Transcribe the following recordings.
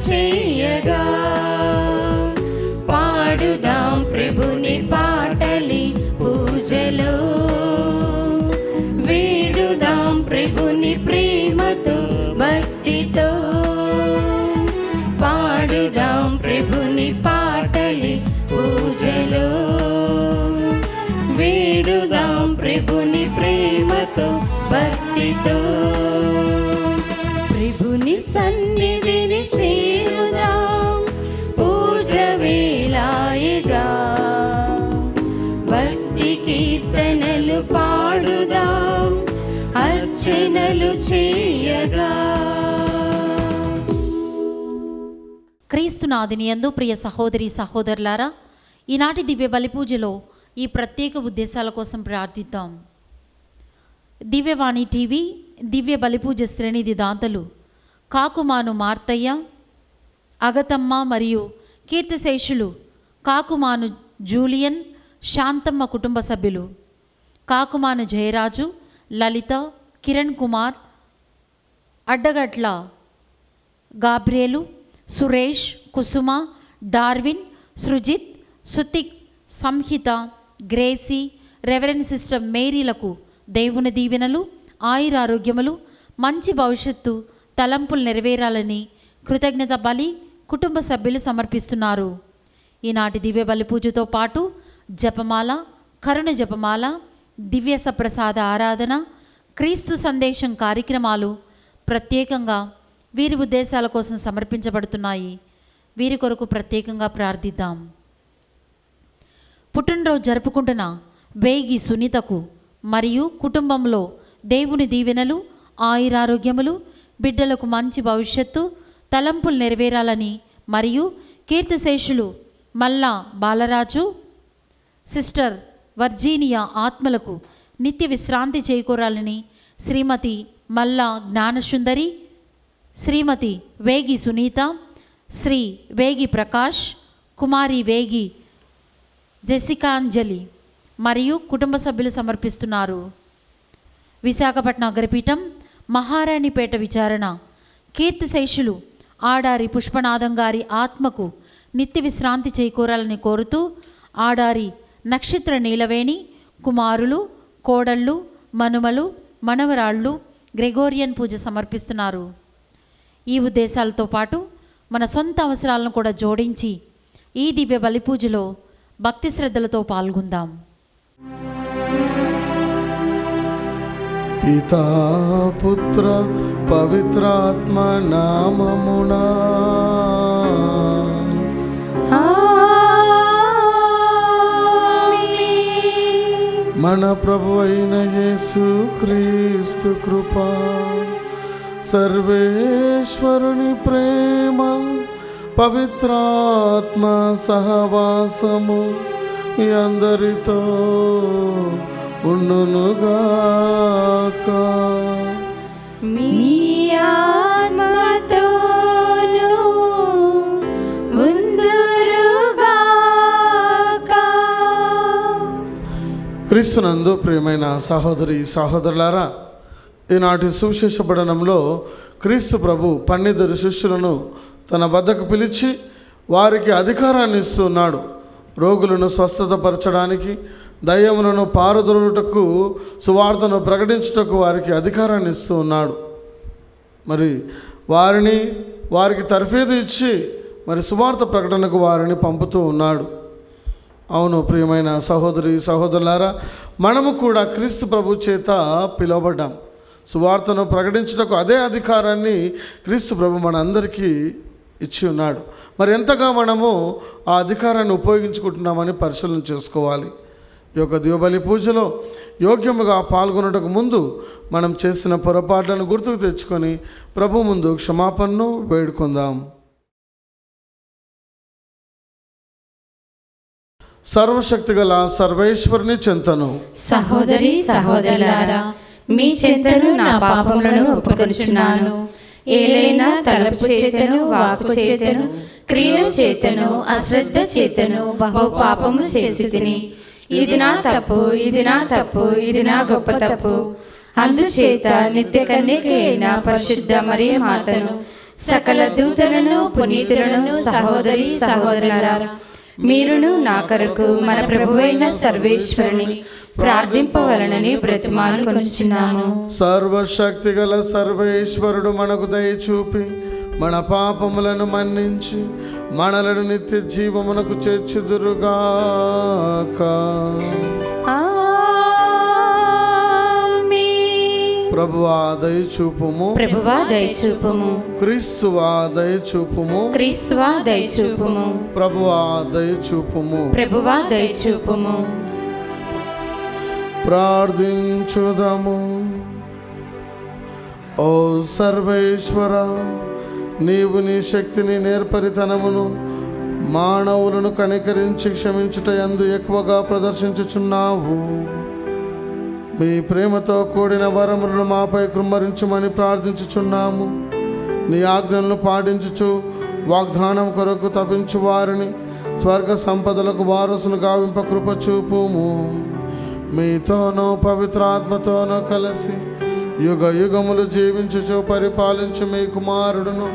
చేయగా పాడుదాం ప్రభుని పాటలి పూజలో, వేడుదాం ప్రభుని ప్రేమతో భక్తితో, పాడుదాం ప్రభుని పాటలి పూజలో, వేడుదాం ప్రభుని ప్రేమతో భక్తితో. ప్రభుని సన్నిధిని చేరుదాం పూజ వేళాయగా, భక్తి కీర్తనలు పాడుదాం అర్చనలు చేయగా. క్రీస్తునాథుని యందు ప్రియ సహోదరి సహోదరులారా, ఈనాటి దివ్య బలిపూజలో ఈ ప్రత్యేక ఉద్దేశాల కోసం ప్రార్థిద్దాం. దివ్యవాణి టీవీ దివ్య బలిపూజ శ్రేణిది దాతలు కాకుమాను మార్తయ్య, అగతమ్మ మరియు కీర్తిశేషులు కాకుమాను జూలియన్, శాంతమ్మ కుటుంబ సభ్యులు కాకుమాను జయరాజు, లలిత, కిరణ్ కుమార్, అడ్డగట్ల గాబ్రియేలు, సురేష్, కుసుమ, డార్విన్, సృజిత్, సుతిక్, సంహిత, గ్రేసీ, రెవరెండ్ సిస్టర్ మేరీలకు దేవుని దీవెనలు, ఆయురారోగ్యములు, మంచి భవిష్యత్తు తలంపులు నెరవేరాలని కృతజ్ఞత బలి కుటుంబ సభ్యులు సమర్పిస్తున్నారు. ఈనాటి దివ్య బలి పూజతో పాటు జపమాల, కరుణ జపమాల, దివ్య సప్రసాద ఆరాధన, క్రీస్తు సందేశం కార్యక్రమాలు ప్రత్యేకంగా వీరి ఉద్దేశాల కోసం సమర్పించబడుతున్నాయి. వీరి కొరకు ప్రత్యేకంగా ప్రార్థిద్దాం. పుట్టినరోజు జరుపుకుంటున్న వేగి సునీతకు మరియు కుటుంబంలో దేవుని దీవెనలు, ఆయురారోగ్యములు, బిడ్డలకు మంచి భవిష్యత్తు తలంపులు నెరవేరాలని మరియు కీర్తిశేషులు మల్లా బాలరాజు, సిస్టర్ వర్జీనియా ఆత్మలకు నిత్య విశ్రాంతి చేకూరాలని శ్రీమతి మల్లా జ్ఞానసుందరి, శ్రీమతి వేగి సునీత, శ్రీ వేగి ప్రకాష్, కుమారి వేగి జెసికాంజలి మరియు కుటుంబ సభ్యులు సమర్పిస్తున్నారు. విశాఖపట్నం అగ్రపీఠం మహారాణిపేట విచారణ కీర్తిశేషులు ఆడారి పుష్పనాథం గారి ఆత్మకు నిత్య విశ్రాంతి చేకూరాలని కోరుతూ ఆడారి నక్షత్ర నీలవేణి కుమారులు, కోడళ్ళు, మనుమలు, మనవరాళ్ళు గ్రెగోరియన్ పూజ సమర్పిస్తున్నారు. ఈ ఉద్దేశాలతో పాటు మన సొంత అవసరాలను కూడా జోడించి ఈ దివ్య బలి పూజలో భక్తి శ్రద్ధలతో పాల్గొందాం. పితా పుత్ర పవిత్రాత్మ నామమునా మన ప్రభు అయిన యేసు క్రీస్తు కృప, సర్వేశ్వరుని ప్రేమ, పవిత్రాత్మ సహవాసము మీ అందరితో ఉండునుగాక. మీ ఆత్మతోను ఉందురుగాక. క్రీస్తునందు ప్రియమైన సహోదరి సహోదరులారా, ఈనాటి సువిశేష పఠనంలో క్రీస్తు ప్రభు 12 శిష్యులను తన వద్దకు పిలిచి వారికి అధికారాన్ని ఇస్తున్నాడు. రోగులను స్వస్థతపరచడానికి, దయ్యములను పారదొలుటకు, సువార్తను ప్రకటించుటకు వారికి అధికారాన్ని ఇస్తూ ఉన్నాడు. మరి వారికి తర్ఫీదు ఇచ్చి మరి సువార్త ప్రకటనకు వారిని పంపుతూ ఉన్నాడు. అవును ప్రియమైన సహోదరి సహోదరులారా, మనము కూడా క్రీస్తు ప్రభు చేత పిలువబడ్డాం. సువార్తను ప్రకటించుటకు అదే అధికారాన్ని క్రీస్తు ప్రభు మన అందరికీ ఇచ్చి ఉన్నాడు. మరి ఎంతగా మనము ఆ అధికారాన్ని ఉపయోగించుకుంటున్నామని పరిశీలన చేసుకోవాలి. ఈ యొక్క దివ్యబలి పూజలో యోగ్యముగా పాల్గొనటకు ముందు మనం చేసిన పొరపాట్లను గుర్తుకు తెచ్చుకొని ప్రభు ముందు క్షమాపణను వేడుకుందాం. సర్వశక్తిగల సర్వేశ్వరుని చెంతను సహోదరి సహోదరులారా, మీ చెంతను నా పాపములను ఒప్పుకొనుచున్నాను. ఏలైనా తలపు చేతను, వాక్కు చేతను, క్రియల చేతను, అశ్రద్ధ చేతను బహు పాపము చేసి తిని, ఇది నా తప్పు, ఇది నా తప్పు, ఇది నా గొప్ప తప్పు. అందుచేత నిత్య కన్యక అయిన పరిశుద్ధ మరియ మాతను, సకల దూతలను పునీతులను సహోదరి సహోదరులారా, మీరును నా కొరకు మన ప్రభువైన సర్వేశ్వరుని ప్రార్థింపవలనని బ్రతిమాలుకొనుచున్నాము. సర్వశక్తి గల సర్వేశ్వరుడు మనకు దయ చూపి మన పాపములను మన్నించి మనలను నిత్య జీవమునకు చేర్చుదురుగాక. ప్రభువా దయచూపుము, ప్రభువా దయచూపుము, క్రీస్తువా దయచూపుము, క్రీస్తువా దయచూపుము, ప్రభువా దయచూపుము, ప్రభువా దయచూపుము. ప్రార్థించుదము. ఓ సర్వేశ్వర, నీవు నీ శక్తిని నేర్పరితనమును మానవులను కనికరించి క్షమించుట యందు ఎక్కువగా ప్రదర్శించుచున్నావు. మీ ప్రేమతో కూడిన వరములను మాపై కృమ్మరించుమని ప్రార్థించుచున్నాము. నీ ఆజ్ఞలను పాటించుచు వాగ్దానం కొరకు తపించు వారిని స్వర్గ సంపదలకు వారసును గావింప కృప చూపుము. మీతోనూ పవిత్రాత్మతోనూ కలిసి యుగ యుగములు జీవించుచు పరిపాలించు మీ కుమారుడును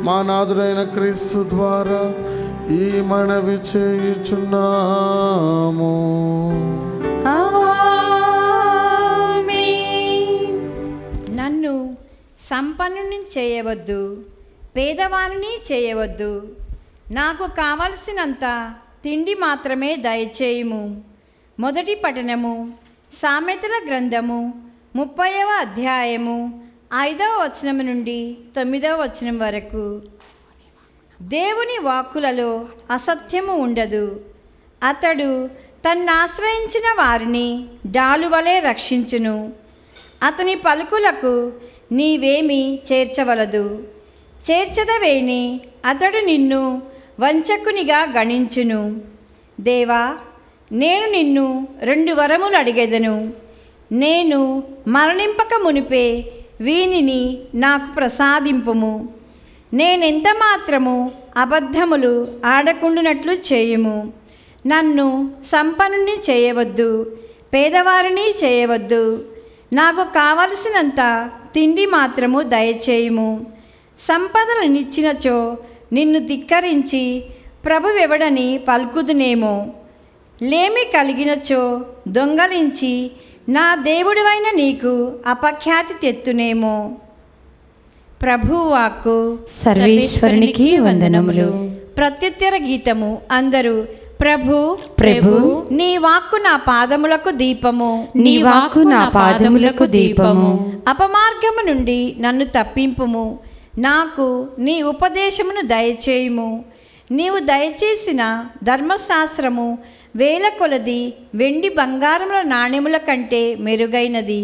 మా నాథుడైన క్రీస్తు ద్వారా ఈ మనవి చేయుచున్నాము. నన్ను సంపన్నుని చేయవద్దు, పేదవారిని చేయవద్దు. నాకు కావలసినంత తిండి మాత్రమే దయచేయుము. మొదటి పఠనము సామెతల గ్రంథము 30వ అధ్యాయము 5వ వచనం నుండి 9వ వచనం వరకు. దేవుని వాక్కులలో అసత్యము ఉండదు. అతడు తన్నాశ్రయించిన వారిని డాలువలే రక్షించును. అతని పలుకులకు నీవేమి చేర్చవలదు. చేర్చదవేని అతడు నిన్ను వంచకునిగా గణించును. దేవా, నేను నిన్ను 2 వరములు అడిగెదను. నేను మరణింపక మునిపే వీనిని నాకు ప్రసాదింపుము. నేనెంత మాత్రము అబద్ధములు ఆడకుండునట్లు చేయుము. నన్ను సంపన్నుని చేయవద్దు, పేదవారిని చేయవద్దు. నాకు కావలసినంత తిండి మాత్రము దయచేయుము. సంపదలనిచ్చినచో నిన్ను ధిక్కరించి ప్రభువెవడని పలుకుదునేమో. లేమి కలిగినచో దొంగలించి నా దేవుడివైన నీకు అపఖ్యాతి తెత్తునేమో. ప్రభువాక్కు. సర్వేశ్వరునికి వందనములు. ప్రత్యుత్తర గీతము. అందరూ ప్రభు ప్రభు, నీ వాక్కు నా పాదములకు దీపము, నీ వాక్కు నా పాదములకు దీపము. అపమార్గము నుండి నన్ను తప్పింపుము. నాకు నీ ఉపదేశమును దయచేయుము. నీవు దయచేసిన ధర్మశాస్త్రము వేల కొలది వెండి బంగారముల నాణెముల కంటే మెరుగైనది.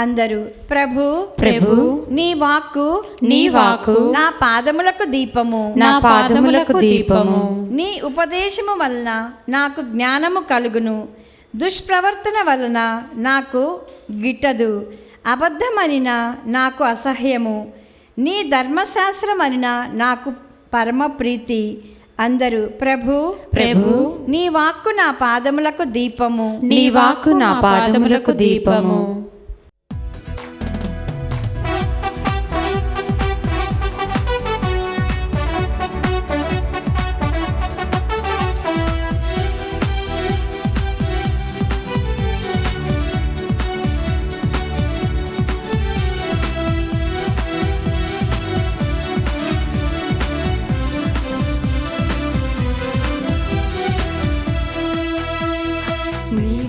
అందరూ ప్రభు ప్రభు, నీ వాక్కు నీ వాక్కు నా పాదములకు దీపము, నా పాదములకు దీపము. నీ ఉపదేశము వలన నాకు జ్ఞానము కలుగును. దుష్ప్రవర్తన వలన నాకు గిట్టదు. అబద్ధమనిన నాకు అసహ్యము. నీ ధర్మశాస్త్రమనిన నాకు పరమ ప్రీతి. అందరూ ప్రభు ప్రభు, నీ వాక్కు నా పాదములకు దీపము, నీ వాక్కు నా పాదములకు దీపము.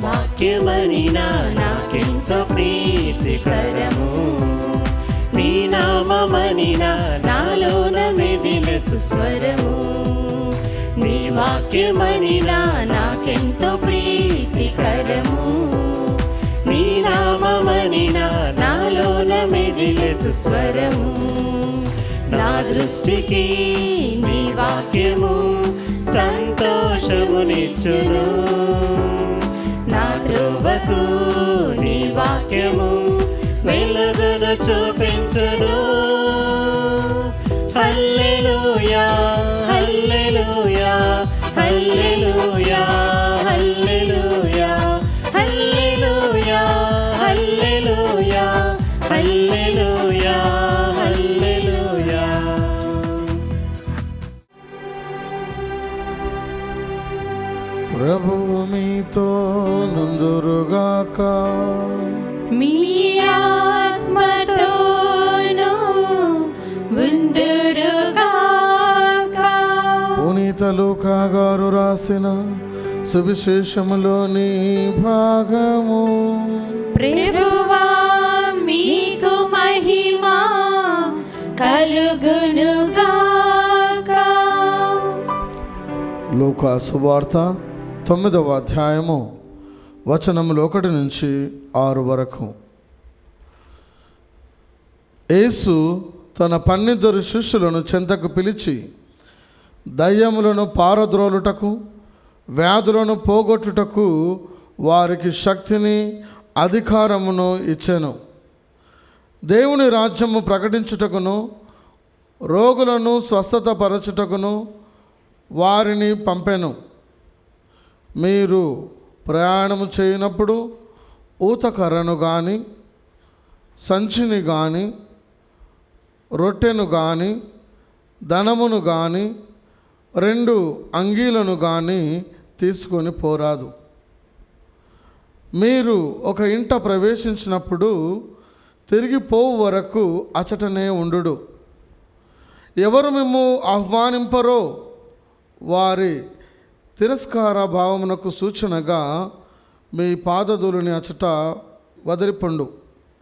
వాక్యమనినా నాకెంతో ప్రీతికరము. నీ నామమనినా నాలోన మెదిలే సుస్వరము. నీ వాక్యమనినా నాకెంతో ప్రీతికరము. నీ నామమనినా నాలోన మెదిలే సుస్వరము. నా దృష్టికి నీ వాక్యము సంతోషమునిచ్చును. నా త్రోవకు నీ వాక్యము వెలుగును చూపించును. హల్లెలూయా హల్లెలూయా హల్లెలూయా హల్లెలూయా హల్లెలూయా హల్లెలూయా హల్లెలూయా హల్లెలూయా. ఉందురుగాక. మీ ఆత్మతోనూ ఉందురుగాక. పునీత లూకా గారు రాసిన సువిశేషములోని భాగము. ప్రభువా మీకు మహిమ కలుగునుగాక. లూకా సువార్త 9వ అధ్యాయము వచనములు 1 నుంచి 6 వరకు. యేసు తన 12 శిష్యులను చెంతకు పిలిచి దయ్యములను పారద్రోలుటకు, వ్యాధులను పోగొట్టుటకు వారికి శక్తిని, అధికారమును ఇచ్చెను. దేవుని రాజ్యము ప్రకటించుటకును, రోగులను స్వస్థత పరచుటకును వారిని పంపెను. మీరు ప్రయాణము చేయనప్పుడు ఊతకర్రను కానీ, సంచిని కానీ, రొట్టెను కానీ, ధనమును కానీ, 2 అంగీలను కానీ తీసుకొని పోరాదు. మీరు ఒక ఇంట ప్రవేశించినప్పుడు తిరిగి పోవు వరకు అచటనే ఉండు. ఎవరు మిమ్ము ఆహ్వానింపరో వారి తిరస్కార భావమునకు సూచనగా మీ పాదధూళిని అచట వదిలిపండు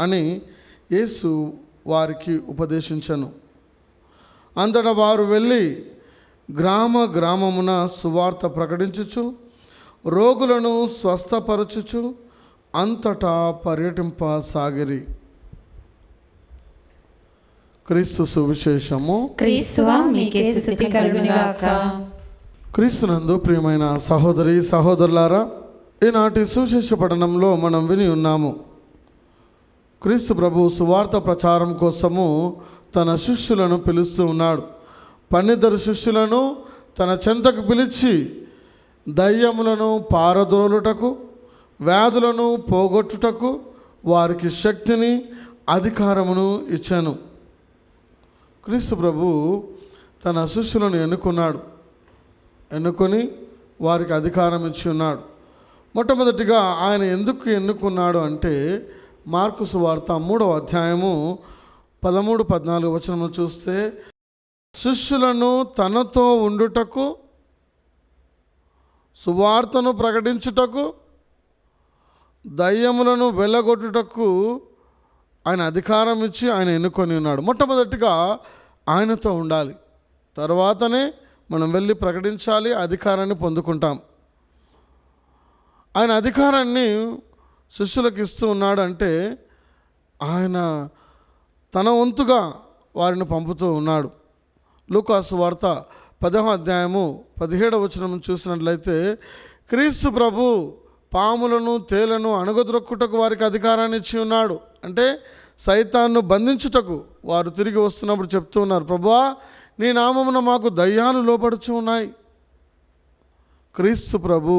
అని యేసు వారికి ఉపదేశించెను. అంతటా వారు వెళ్ళి గ్రామమున సువార్త ప్రకటించుచు, రోగులను స్వస్థపరచుచు అంతటా పర్యటింపసాగిరి. క్రీస్తు సువిశేషము. క్రీస్తువా మీకే స్తుతి కలుగునుగాక. క్రీస్తునందు ప్రియమైన సహోదరి సహోదరులారా, ఈనాటి సువిశేష పఠనంలో మనం విని ఉన్నాము. క్రీస్తు ప్రభు సువార్త ప్రచారం కోసము తన శిష్యులను పిలుస్తూ ఉన్నాడు. 12 శిష్యులను తన చెంతకు పిలిచి దయ్యములను పారద్రోలుటకు, వ్యాధులను పోగొట్టుటకు వారికి శక్తిని, అధికారమును ఇచ్చాను. క్రీస్తు ప్రభు తన శిష్యులను ఎన్నుకొని వారికి అధికారం ఇచ్చి ఉన్నాడు. మొట్టమొదటిగా ఆయన ఎందుకు ఎన్నుకున్నాడు అంటే, మార్కు సువార్త 3వ అధ్యాయము 13-14 వచనములు చూస్తే, శిష్యులను తనతో ఉండుటకు, సువార్తను ప్రకటించుటకు, దయ్యములను వెళ్ళగొట్టుటకు ఆయన అధికారం ఇచ్చి ఆయన ఎన్నుకొని ఉన్నాడు. మొట్టమొదటిగా ఆయనతో ఉండాలి, తర్వాతనే మనం వెళ్ళి ప్రకటించాలి, అధికారాన్ని పొందుకుంటాం. ఆయన అధికారాన్ని శిష్యులకు ఇస్తూ ఉన్నాడు అంటే ఆయన తన వంతుగా వారిని పంపుతూ ఉన్నాడు. లూకా సువార్త 10వ అధ్యాయము 17వ వచనం చూసినట్లయితే, క్రీస్తు ప్రభు పాములను, తేలను అణగద్రొక్కుటకు వారికి అధికారాన్ని ఇచ్చి ఉన్నాడు. అంటే సైతాన్ను బంధించుటకు వారు తిరిగి వస్తున్నప్పుడు చెప్తూ ఉన్నారు, ప్రభువా నీ నామమున మాకు దయ్యాలు లోపడుచు ఉన్నాయి. క్రీస్తు ప్రభు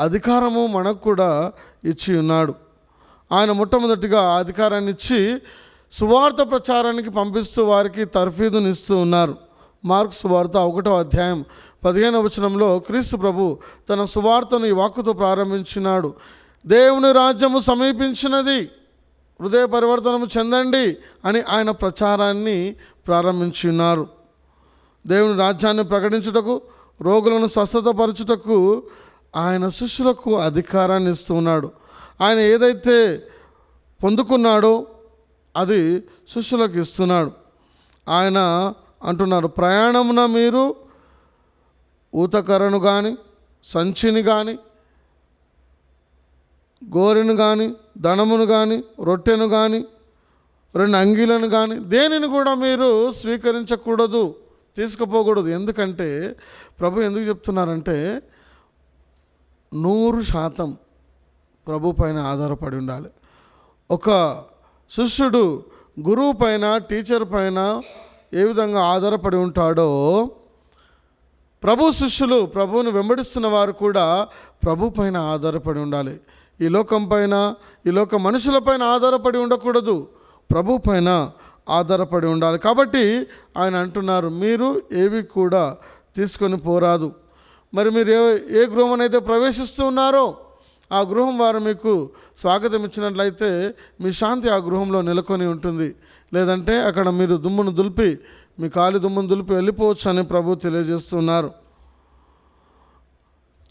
అధికారము మనకు కూడా ఇచ్చి ఉన్నాడు. ఆయన మొట్టమొదటిగా అధికారాన్ని ఇచ్చి సువార్త ప్రచారానికి పంపిస్తూ వారికి తర్ఫీదునిస్తూ ఉన్నారు. మార్కు సువార్త 1వ అధ్యాయం 15వ వచనంలో క్రీస్తు ప్రభు తన సువార్తను ఈ వాక్కుతో ప్రారంభించినాడు. దేవుని రాజ్యము సమీపించినది, హృదయ పరివర్తనము చెందండి అని ఆయన ప్రచారాన్ని ప్రారంభించి ఉన్నారు. దేవుని రాజ్యాన్ని ప్రకటించుటకు, రోగులను స్వస్థతపరచుటకు ఆయన శిష్యులకు అధికారాన్ని ఇస్తూ ఉన్నాడు. ఆయన ఏదైతే పొందుకున్నాడో అది శిష్యులకు ఇస్తున్నాడు. ఆయన అంటున్నారు, ప్రయాణమున మీరు ఊతకర్రను కానీ, సంచిని కానీ, గోరెను కానీ, ధనమును కానీ, రొట్టెను కానీ, 2 అంగీలను కానీ దేనిని కూడా మీరు స్వీకరించకూడదు, తీసుకుపోకూడదు. ఎందుకంటే ప్రభు ఎందుకు చెప్తున్నారంటే 100% ప్రభు పైన ఆధారపడి ఉండాలి. ఒక శిష్యుడు గురువు పైన, టీచర్ పైన ఏ విధంగా ఆధారపడి ఉంటాడో, ప్రభు శిష్యులు, ప్రభువును వెంబడిస్తున్న వారు కూడా ప్రభు పైన ఆధారపడి ఉండాలి. ఈ లోకం పైన, ఈ లోక మనుషులపైన ఆధారపడి ఉండకూడదు, ప్రభు పైన ఆధారపడి ఉండాలి. కాబట్టి ఆయన అంటున్నారు, మీరు ఏవి కూడా తీసుకొని పోరాదు. మరి మీరు ఏ గృహమనైతే ప్రవేశిస్తూ ఉన్నారో ఆ గృహం వారు మీకు స్వాగతం ఇచ్చినట్లయితే మీ శాంతి ఆ గృహంలో నెలకొని ఉంటుంది. లేదంటే అక్కడ మీరు దుమ్మును దులిపి మీ కాలి దుమ్మును దులిపి వెళ్ళిపోవచ్చు అని ప్రభు తెలియజేస్తున్నారు.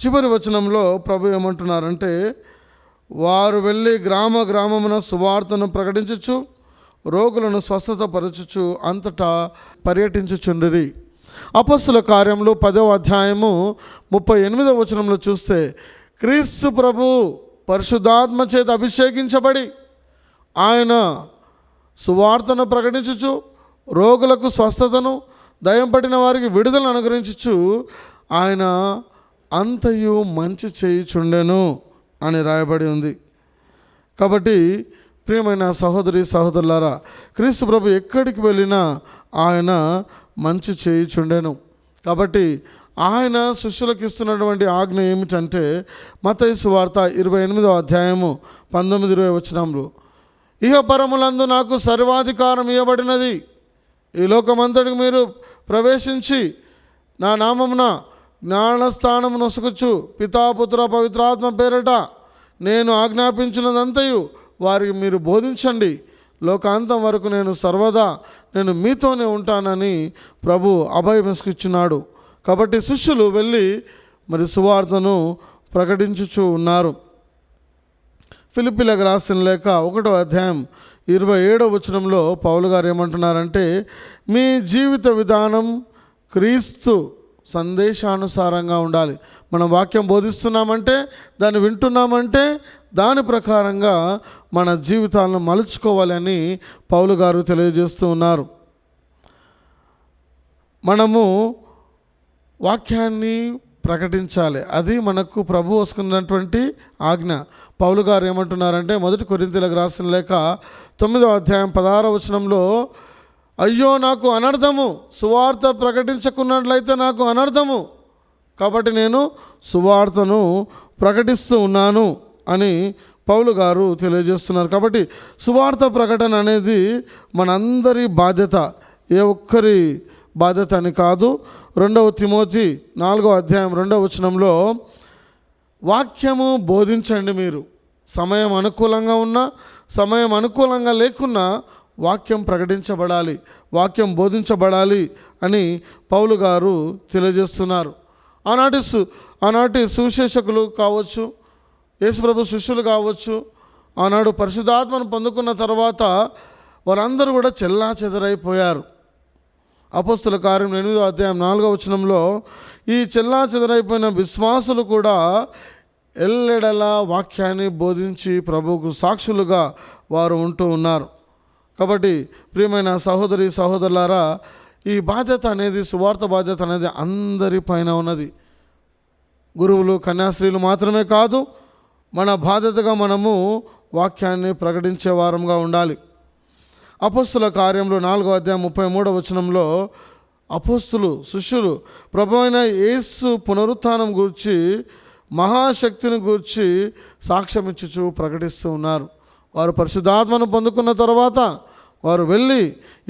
చివరి వచనంలో ప్రభు ఏమంటున్నారంటే, వారు వెళ్ళి గ్రామమున సువార్తను ప్రకటించుచు రోగులను స్వస్థత పరచుచు అంతటా పర్యటించుచుండిరి. అపొస్తలుల కార్యములు 10వ అధ్యాయము 38వ వచనంలో చూస్తే, క్రీస్తు ప్రభు పరిశుద్ధాత్మ చేత అభిషేకించబడి ఆయన సువార్తను ప్రకటించుచు రోగులకు స్వస్థతను, దయ్యం పట్టిన వారికి విడుదల అనుగ్రహించుచు ఆయన అంతయు మంచి చేయుచుండెను అని రాయబడి ఉంది. కాబట్టి ప్రియమైన సహోదరి సహోదరులారా, క్రీస్తు ప్రభు ఎక్కడికి వెళ్ళినా ఆయన మంచి చేయుచుండెను. కాబట్టి ఆయన శిష్యులకు ఇస్తున్నటువంటి ఆజ్ఞ ఏమిటంటే, మత్తయి సువార్త 28వ అధ్యాయము 19-20 వచనంలో, ఇహ పరములందు నాకు సర్వాధికారం ఇవ్వబడినది, ఈ లోకమంతటికి మీరు ప్రవేశించి నా నామమున జ్ఞానస్థానము నొసగుచు పితాపుత్ర పవిత్రాత్మ పేరట నేను ఆజ్ఞాపించినదంతయు వారికి మీరు బోధించండి, లోకాంతం వరకు నేను మీతోనే ఉంటానని ప్రభు అభయమిచ్చుచున్నాడు. కాబట్టి శిష్యులు వెళ్ళి మరి సువార్తను ప్రకటించుచూ ఉన్నారు. ఫిలిప్పీలకు రాసిన లేఖ 1వ అధ్యాయం 27వ వచనంలో పౌలు గారు ఏమంటున్నారంటే, మీ జీవిత విధానం క్రీస్తు సందేశానుసారంగా ఉండాలి. మనం వాక్యం బోధిస్తున్నామంటే, దాన్ని వింటున్నామంటే దాని ప్రకారంగా మన జీవితాలను మలుచుకోవాలని పౌలు గారు తెలియజేస్తూ ఉన్నారు. మనము వాక్యాన్ని ప్రకటించాలి, అది మనకు ప్రభు వస్తున్నటువంటి ఆజ్ఞ. పౌలు గారు ఏమంటున్నారంటే, 1 కొరింథీయులకు రాసిన లేఖ 9వ అధ్యాయం 16వ వచనంలో, అయ్యో నాకు అనర్థము, సువార్త ప్రకటించకున్నట్లయితే నాకు అనర్థము, కాబట్టి నేను సువార్తను ప్రకటిస్తూ ఉన్నాను అని పౌలు గారు తెలియజేస్తున్నారు. కాబట్టి సువార్త ప్రకటన అనేది మనందరి బాధ్యత, ఏ ఒక్కరి బాధ్యత అని కాదు. 2వ తిమోతి 4వ అధ్యాయం 2వ వచనంలో, వాక్యము బోధించండి, మీరు సమయం అనుకూలంగా ఉన్నా సమయం అనుకూలంగా లేకున్నా వాక్యం ప్రకటించబడాలి, వాక్యం బోధించబడాలి అని పౌలు గారు తెలియజేస్తున్నారు. ఆనాటి సువిశేషకులు కావచ్చు, యేసుప్రభు శిష్యులు కావచ్చు, ఆనాడు పరిశుద్ధాత్మను పొందుకున్న తర్వాత వారందరూ కూడా చెల్లా చెదరైపోయారు. అపొస్తలుల కార్యం 8వ అధ్యాయం 4వ వచనంలో, ఈ చెల్లా చెదరైపోయిన విశ్వాసులు కూడా ఎల్లెడలా వాక్యాన్ని బోధించి ప్రభువుకు సాక్షులుగా వారు ఉంటూ ఉన్నారు. కాబట్టి ప్రియమైన సహోదరి సహోదరులారా, ఈ బాధ్యత అనేది, సువార్త బాధ్యత అనేది అందరిపైన ఉన్నది. గురువులు కన్యాస్త్రీలు మాత్రమే కాదు, మన బాధ్యతగా మనము వాక్యాన్ని ప్రకటించే వారంగా ఉండాలి. అపొస్తలుల కార్యంలో 4వ అధ్యాయం 33వ వచనంలో అపొస్తలులు శిష్యులు ప్రభువైన యేసు పునరుత్థానం గూర్చి, మహాశక్తిని గూర్చి సాక్ష్యమిచ్చుచు ప్రకటిస్తూ ఉన్నారు. వారు పరిశుద్ధాత్మను పొందుకున్న తర్వాత వారు వెళ్ళి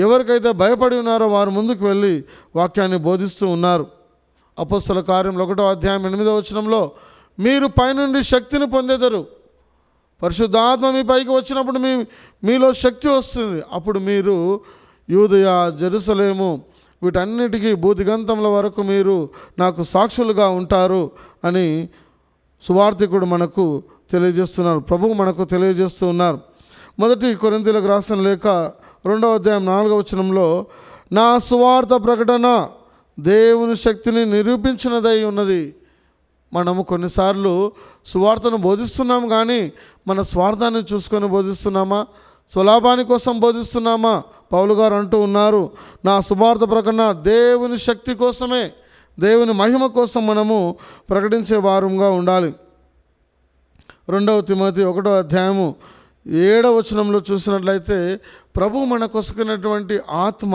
ఎవరికైతే భయపడి ఉన్నారో వారు ముందుకు వెళ్ళి వాక్యాన్ని బోధిస్తూ ఉన్నారు. అపొస్తలుల కార్యంలో 1వ అధ్యాయం 8వ వచనంలో, మీరు పైనుండి శక్తిని పొందెదరు, పరిశుద్ధాత్మ మీ పైకి వచ్చినప్పుడు మీలో శక్తి వస్తుంది, అప్పుడు మీరు యూదయ, జెరూసలేము వీటన్నిటికీ భూదిగంతముల వరకు మీరు నాకు సాక్షులుగా ఉంటారు అని సువార్తికుడు మనకు తెలియజేస్తున్నారు, ప్రభువు మనకు తెలియజేస్తూ ఉన్నారు. 1 కొరింథీయులకు రాసిన లేఖ 2వ అధ్యాయం 4వ వచనంలో, నా సువార్త ప్రకటన దేవుని శక్తిని నిరూపించినదై ఉన్నది. మనము కొన్నిసార్లు సువార్తను బోధిస్తున్నాం, కానీ మన స్వార్థాన్ని చూసుకొని బోధిస్తున్నామా, స్వలాభాని కోసం బోధిస్తున్నామా? పౌలు గారు అంటూ ఉన్నారు, నా సువార్త ప్రకటన దేవుని శక్తి కోసమే, దేవుని మహిమ కోసం మనము ప్రకటించే వారంగా ఉండాలి. 2వ తిమోతి 1వ అధ్యాయము 7వ వచనంలో చూసినట్లయితే, ప్రభు మన కొసుకున్నటువంటి ఆత్మ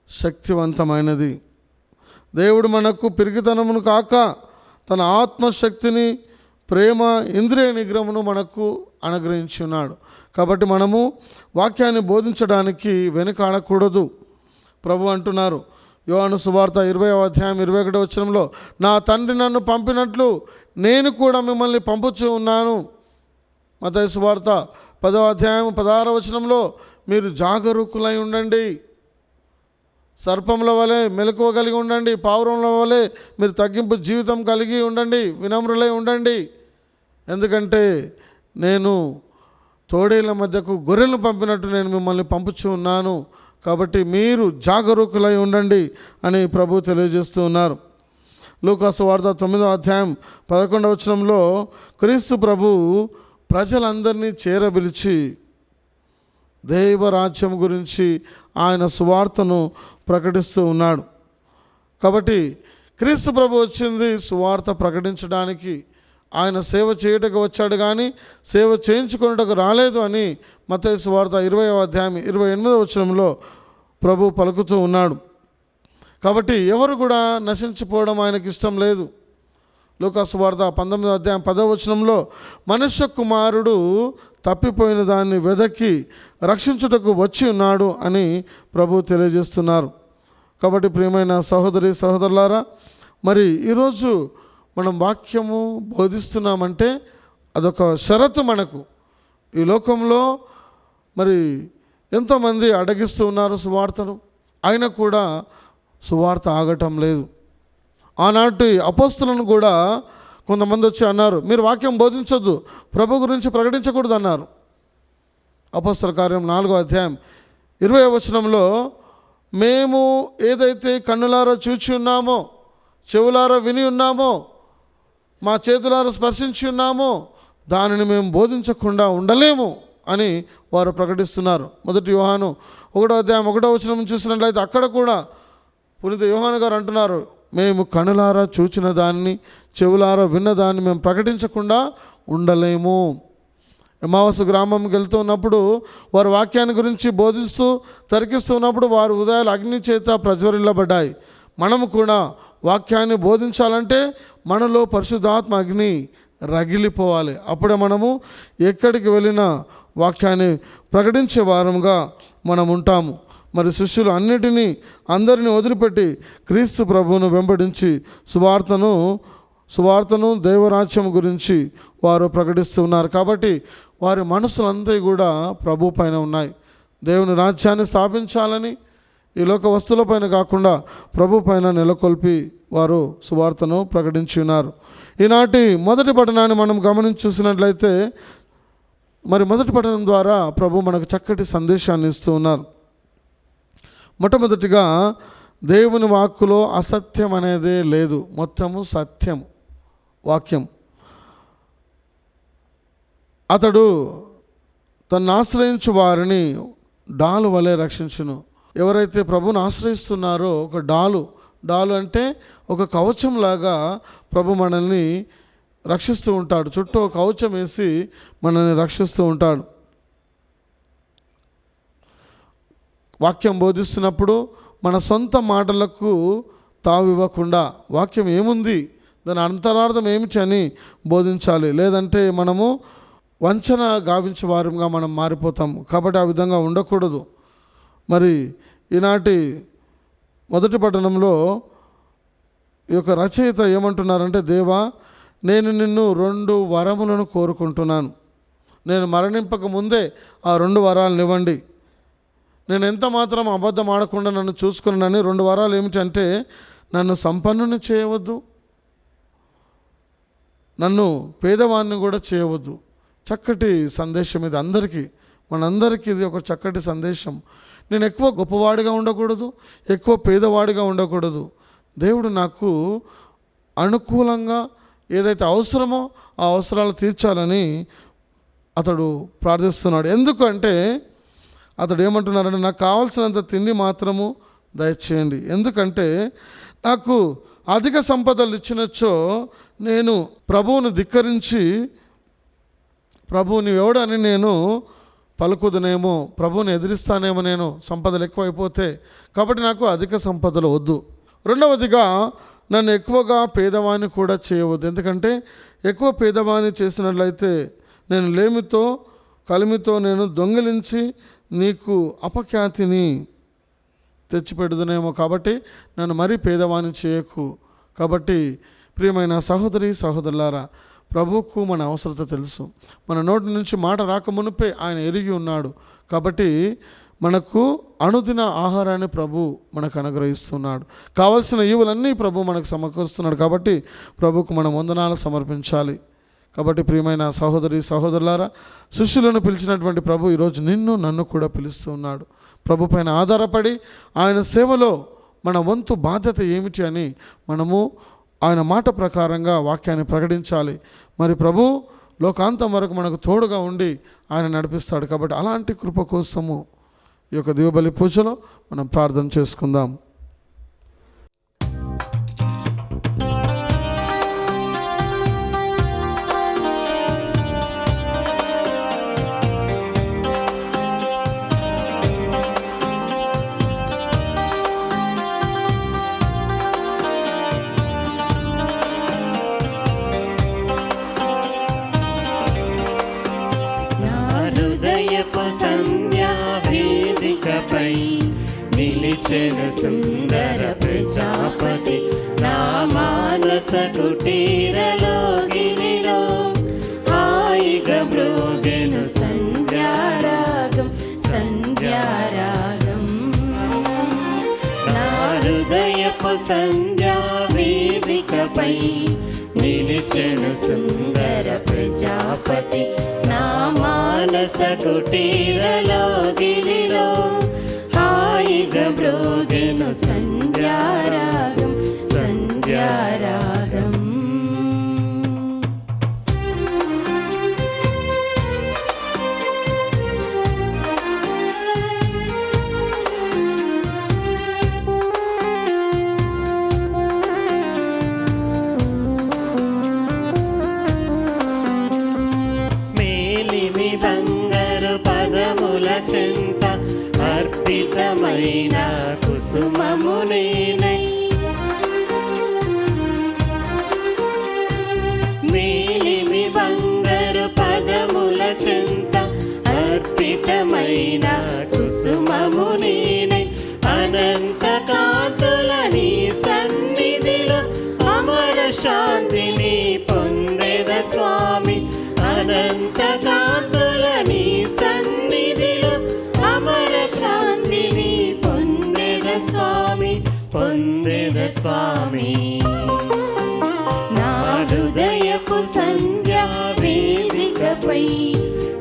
శక్తివంతమైనది. దేవుడు మనకు పిరికితనమును కాక తన ఆత్మశక్తిని, ప్రేమ, ఇంద్రియ నిగ్రహమును మనకు అనుగ్రహించి ఉన్నాడు. కాబట్టి మనము వాక్యాన్ని బోధించడానికి వెనుకాడకూడదు. ప్రభు అంటున్నారు, యోహాను సువార్త 20వ అధ్యాయం 21వ వచనంలో, నా తండ్రి నన్ను పంపినట్లు నేను కూడా మిమ్మల్ని పంపుచూ ఉన్నాను. మత్తయి సువార్త 10వ అధ్యాయం 16వ వచనంలో మీరు జాగరూకులై ఉండండి, సర్పముల వలె మెలకువ కలిగి ఉండండి, పావురముల వలె మీరు తగ్గింపు జీవితం కలిగి ఉండండి, వినమ్రులై ఉండండి. ఎందుకంటే నేను తోడేళ్ల మధ్యకు గొర్రెలను పంపినట్టు నేను మిమ్మల్ని పంపుచూ ఉన్నాను, కాబట్టి మీరు జాగరూకులై ఉండండి అని ప్రభు తెలియజేస్తూ ఉన్నారు. లూకాసు వార్త 9వ అధ్యాయం 11వ వచనంలో క్రీస్తు ప్రభు ప్రజలందరినీ చేరబిలిచి దైవరాజ్యం గురించి ఆయన సువార్తను ప్రకటిస్తూ ఉన్నాడు. కాబట్టి క్రీస్తు ప్రభు వచ్చింది సువార్త ప్రకటించడానికి, ఆయన సేవ చేయుటకు వచ్చాడు కానీ సేవ చేయించుకున్నటకు రాలేదు అని మత్తయి సువార్త 20వ అధ్యాయం 28వ వచనంలో ప్రభు పలుకుతూ ఉన్నాడు. కాబట్టి ఎవరు కూడా నశించిపోవడం ఆయనకి ఇష్టం లేదు. లూకాసు వార్త 19వ అధ్యాయం 10వ వచనంలో మనుష్య కుమారుడు తప్పిపోయిన దాన్ని వెదకి రక్షించుటకు వచ్చి ఉన్నాడు అని ప్రభు తెలియజేస్తున్నారు. కాబట్టి ప్రియమైన సహోదరి సహోదరులారా, మరి ఈరోజు మనం వాక్యము బోధిస్తున్నామంటే అదొక షరతు మనకు. ఈ లోకంలో మరి ఎంతోమంది అడగిస్తూ ఉన్నారు సువార్తను, అయినా కూడా సువార్త ఆగటం లేదు. ఆనాటి అపోస్తులను కూడా కొంతమంది వచ్చి అన్నారు, మీరు వాక్యం బోధించొద్దు, ప్రభు గురించి ప్రకటించకూడదు అన్నారు. అపోస్తల కార్యం 4వ అధ్యాయం 20వ వచనంలో మేము ఏదైతే కన్నులారా చూచి ఉన్నామో, చెవులారా విని ఉన్నామో, మా చేతులారా స్పర్శించి ఉన్నామో దానిని మేము బోధించకుండా ఉండలేము అని వారు ప్రకటిస్తున్నారు. మొదటి యోహాను 1వ అధ్యాయం 1వ వచనం చూసినట్లయితే అక్కడ కూడా పునీత యోహాను గారు అంటున్నారు, మేము కనులారా చూచిన దాన్ని, చెవులారా విన్న దాన్ని మేము ప్రకటించకుండా ఉండలేము. ఎమ్మావాసు గ్రామంకి వెళ్తూ ఉన్నప్పుడు వారు వాక్యాన్ని గురించి బోధిస్తూ తర్కిస్తూ ఉన్నప్పుడు వారి ఉదయాలు అగ్ని చేత ప్రజ్వరిల్లబడ్డాయి. మనము కూడా వాక్యాన్ని బోధించాలంటే మనలో పరిశుద్ధాత్మ అగ్ని రగిలిపోవాలి. అప్పుడే మనము ఎక్కడికి వెళ్ళినా వాక్యాన్ని ప్రకటించే వారంగా మనం ఉంటాము. మరి శిష్యులు అందరినీ వదిలిపెట్టి క్రీస్తు ప్రభువును వెంబడించి సువార్తను దైవరాజ్యం గురించి వారు ప్రకటిస్తూ ఉన్నారు. కాబట్టి వారి మనసులంతా కూడా ప్రభు పైన ఉన్నాయి. దేవుని రాజ్యాన్ని స్థాపించాలని, ఈ లోక వస్తువులపైన కాకుండా ప్రభు పైన నెలకొల్పి వారు సువార్తను ప్రకటించి ఉన్నారు. ఈనాటి మొదటి పఠనాన్ని మనం గమనించి చూసినట్లయితే మరి మొదటి పఠనం ద్వారా ప్రభు మనకు చక్కటి సందేశాన్ని ఇస్తూ ఉన్నారు. మొట్టమొదటిగా దేవుని వాక్కులో అసత్యం అనేదే లేదు, మొత్తము సత్యం వాక్యం. అతడు తను ఆశ్రయించు వారిని డాలు వలె రక్షించును. ఎవరైతే ప్రభుని ఆశ్రయిస్తున్నారో ఒక డాలు అంటే ఒక కవచంలాగా ప్రభు మనల్ని రక్షిస్తూ ఉంటాడు. చుట్టూ ఒక కవచం వేసి మనల్ని రక్షిస్తూ ఉంటాడు. వాక్యం బోధిస్తున్నప్పుడు మన సొంత మాటలకు తావివ్వకుండా వాక్యం ఏముంది, దాని అంతరార్థం ఏమిటి అని బోధించాలి. లేదంటే మనము వంచన గావించే వారంగా మనం మారిపోతాం. కాబట్టి ఆ విధంగా ఉండకూడదు. మరి ఈనాటి మొదటి పట్టణంలో ఈ యొక్క రచయిత ఏమంటున్నారంటే, దేవా, నేను నిన్ను 2 వరములను కోరుకుంటున్నాను. నేను మరణింపక ముందే ఆ 2 వరాలను ఇవ్వండి. నేను ఎంత మాత్రం అబద్ధం ఆడకుండా నన్ను చూసుకున్నానని 2 వరాలు ఏమిటంటే, నన్ను సంపన్నుని చేయవద్దు, నన్ను పేదవాడిని కూడా చేయవద్దు. చక్కటి సందేశం ఇది మనందరికీ ఇది ఒక చక్కటి సందేశం. నేను ఎక్కువ గొప్పవాడిగా ఉండకూడదు, ఎక్కువ పేదవాడిగా ఉండకూడదు. దేవుడు నాకు అనుకూలంగా ఏదైతే అవసరమో ఆ అవసరాలు తీర్చాలని అతడు ప్రార్థిస్తున్నాడు. ఎందుకంటే అతడు ఏమంటున్నారంటే, నాకు కావాల్సినంత తిండి మాత్రము దయచేయండి. ఎందుకంటే నాకు అధిక సంపదలు ఇచ్చినచ్చో నేను ప్రభువుని ధిక్కరించి ప్రభువుని ఎవడని నేను పలుకుదునేమో, ప్రభువుని ఎదిరిస్తానేమో నేను, సంపదలు ఎక్కువైపోతే. కాబట్టి నాకు అధిక సంపదలు వద్దు. రెండవదిగా నన్ను ఎక్కువగా పేదవాణ్ణి కూడా చేయవద్దు. ఎందుకంటే ఎక్కువ పేదవాణ్ణి చేసినట్లయితే నేను లేమితో కలిమితో నేను దొంగిలించి నీకు అపఖ్యాతిని తెచ్చిపెడుదునేమో. కాబట్టి నన్ను మరీ పేదవాణ్ణి చేయకు. కాబట్టి ప్రియమైన సహోదరి సహోదరులారా, ప్రభువుకు మన అవసరత తెలుసు. మన నోటి నుంచి మాట రాకమునుపే ఆయన ఎరిగి ఉన్నాడు. కాబట్టి మనకు అనుదిన ఆహారాన్ని ప్రభు మనకు అనుగ్రహిస్తున్నాడు. కావలసిన ఈవులన్నీ ప్రభు మనకు సమకూరుస్తున్నాడు. కాబట్టి ప్రభుకు మనం వందనాలు సమర్పించాలి. కాబట్టి ప్రియమైన సహోదరి సహోదరులారా, శిష్యులను పిలిచినటువంటి ప్రభు ఈరోజు నిన్ను నన్ను కూడా పిలుస్తున్నాడు. ప్రభు పైన ఆధారపడి ఆయన సేవలో మన వంతు బాధ్యత ఏమిటి అని మనము ఆయన మాట ప్రకారంగా వాక్యాన్ని ప్రకటించాలి. మరి ప్రభు లోకాంతం వరకు మనకు తోడుగా ఉండి ఆయన నడిపిస్తాడు. కాబట్టి అలాంటి కృప కోసము ఈ యొక్క దివ్యబలి పూజలో మనం ప్రార్థన చేసుకుందాం. సంధ్యా వేదికపై నిలిచెన సుందర ప్రజాపతి, నా మానస కుటీరలో గిరిలో హాయిగా బ్రోగెను సంధ్యారాగం సంధ్యారాగం. నా హృదయపు సంధ్యా వేదికపై నిలిచెను సుందర ప్రజాపతి, నా మానస కుటీరలో గిరిలో హాయిగా బ్రోగెను సంధ్యారాగం సంధ్యారాగం. చెంత అర్పితమైన కుసుమము నేనై, మేలిమి బంగారు పదముల చెంత అర్పితమైన కుసుమము నేనై, అనంత కాంతుల నీ సన్నిధిలో అమర శాంతిని పొందెద స్వామి. అనంత కాంతుల నీ సన్నిధిలో అమర శాంతిని పొందెద స్వామి పొందెద స్వామి. నా హృదయపు సంధ్యా వేదికపై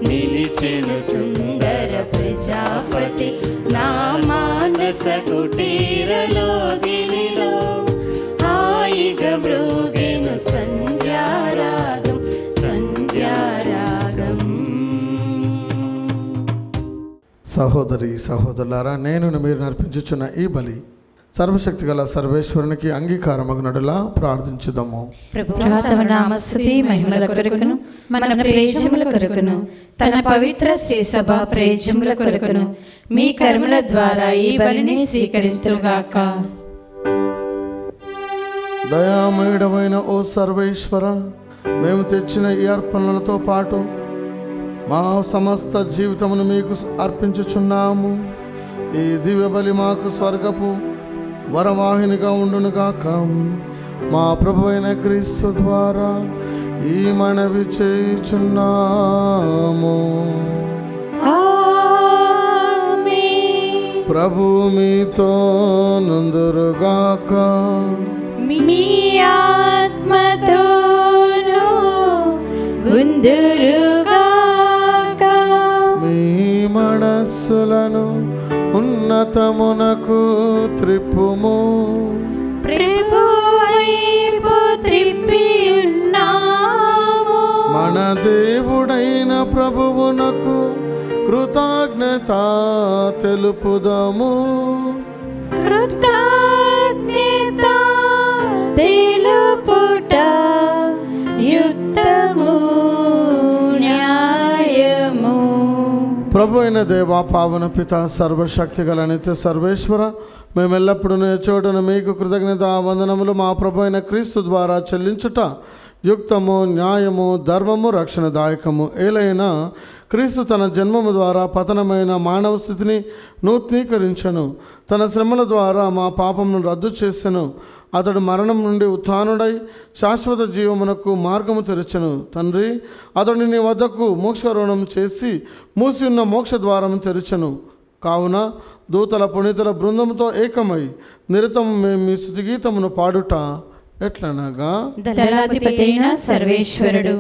నిలిచెను సుందర ప్రజాపతి, నా మానస కుటీరలో గిరిలో హాయిగా బ్రోగెను సంధ్యారాగం సంధ్యారాగం. సహోదరి సహోదరులారా, నేను మీరు నర్పించుచున్న ఈ బలి సర్వశక్తి గల సర్వేశ్వరునికి అంగీకారమగునడులా ప్రార్థించుదాము. ప్రభువు నామస్తుతి మహిమల కొరకును మన ప్రయోజనముల కొరకును తన పవిత్ర శ్రీ సభ ప్రయోజనముల కొరకును మీ కర్మల ద్వారా ఈ బలిని స్వీకరించుగాక. దయామయుడమైన ఓ సర్వేశ్వర, మేము తెచ్చిన ఈ అర్పణలతో పాటు మా సమస్త జీవితమును మీకు అర్పించుచున్నాము. ఈ దివ్య బలి మాకు స్వర్గపు వరవాహినిగా ఉండునుగాక. మా ప్రభు అయిన క్రీస్తు ద్వారా ఈ మనవి చేయుచున్నాము. ప్రభు మీతో నుందురుగాక. మీ ఆత్మతోను ఉందురుగాక. మీ మనస్సులను ఉన్నతమునకు త్రిప్పుము. ప్రభు వైపు త్రిప్పి ఉన్నాము. మన దేవుడైన ప్రభువునకు కృతజ్ఞత తెలుపుదము. కృతజ్ఞత తెలుపుట యుక్తము న్యాయము. ప్రభు అయిన దేవా, పావన పిత, సర్వశక్తి గల నిత్య సర్వేశ్వర, మేమెల్లప్పుడూ చోటును మీకు కృతజ్ఞత వందనములు మా ప్రభు అయిన క్రీస్తు ద్వారా చెల్లించుట యుక్తము న్యాయము ధర్మము రక్షణదాయకము. ఏలైనా క్రీస్తు తన జన్మము ద్వారా పతనమైన మానవ స్థితిని నూతనీకరించెను. తన శ్రమల ద్వారా మా పాపమును రద్దు చేసెను. అతడు మరణం నుండి ఉత్థానుడై శాశ్వత జీవమునకు మార్గము తెరచెను. తండ్రి, అతడు నీ వద్దకు మోక్షారోహణం చేసి మూసి ఉన్న మోక్ష ద్వారం తెరచెను. కావున దూతల పునీతుల బృందంతో ఏకమై నిరతము మేము మీ స్తుతిగీతమును పాడుట ఎట్లనగా, దళాధిపతైన సర్వేశ్వరుడు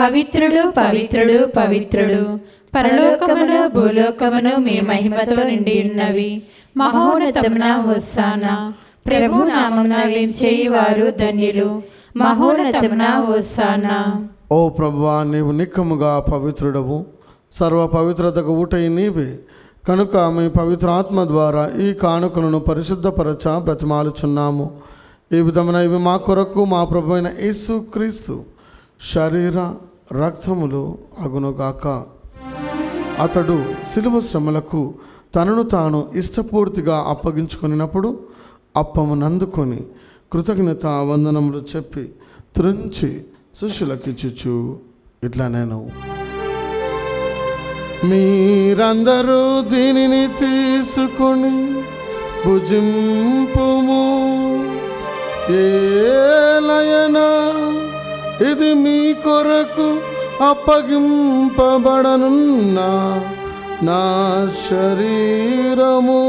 పవిత్రుడు పవిత్రుడు పవిత్రుడు, పరలోకమును భూలోకమును మీ మహిమతో నిండి ఉన్నవి. మహోన్నతమున హోసానా, ప్రభు నామమున వేంచేయువారు ధన్యులు. మహోన్నతమున హోసానా. ఓ ప్రభువా, నీవు నిక్కముగా పవిత్రుడవు, సర్వ పవిత్రతకు ఊటై నీవే. కనుక మీ పవిత్రాత్మ ద్వారా ఈ కానుకలను పరిశుద్ధపరచ బ్రతిమాలుచున్నాము. ఈ విధమున ఇవి మా కొరకు మా ప్రభు అయిన యేసు క్రీస్తు శరీర రక్తములు అగునుగాక. అతడు శిలువ శ్రమలకు తనను తాను ఇష్టపూర్తిగా అప్పగించుకున్నప్పుడు అప్పమునందుకొని కృతజ్ఞత వందనములు చెప్పి త్రుంచి శిష్యులకిచ్చుచు ఇట్లా, నేను మీరందరూ దీనిని తీసుకొని భుజింపుము. ఏలయనా ఇది మీ కొరకు అప్పగింపబడనున్న నా శరీరము.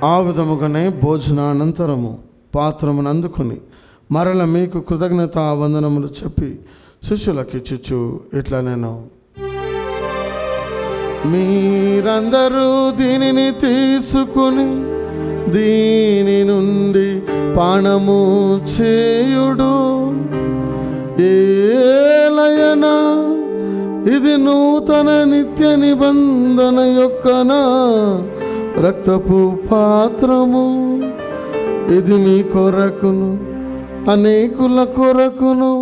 ఆ విధముగానే భోజనానంతరము పాత్రమును అందుకొని మరల మీకు కృతజ్ఞత వందనములు చెప్పి శిష్యులకిచ్చుచు ఇట్లా, నేను మీరందరూ దీనిని తీసుకుని దీని నుండి పానము చేయుడు. ఏలయనా ఇది నూతన నిత్య నిబంధన యొక్క నా రక్తపు పాత్రము. ఇది మీ కొరకును అనేకుల కొరకును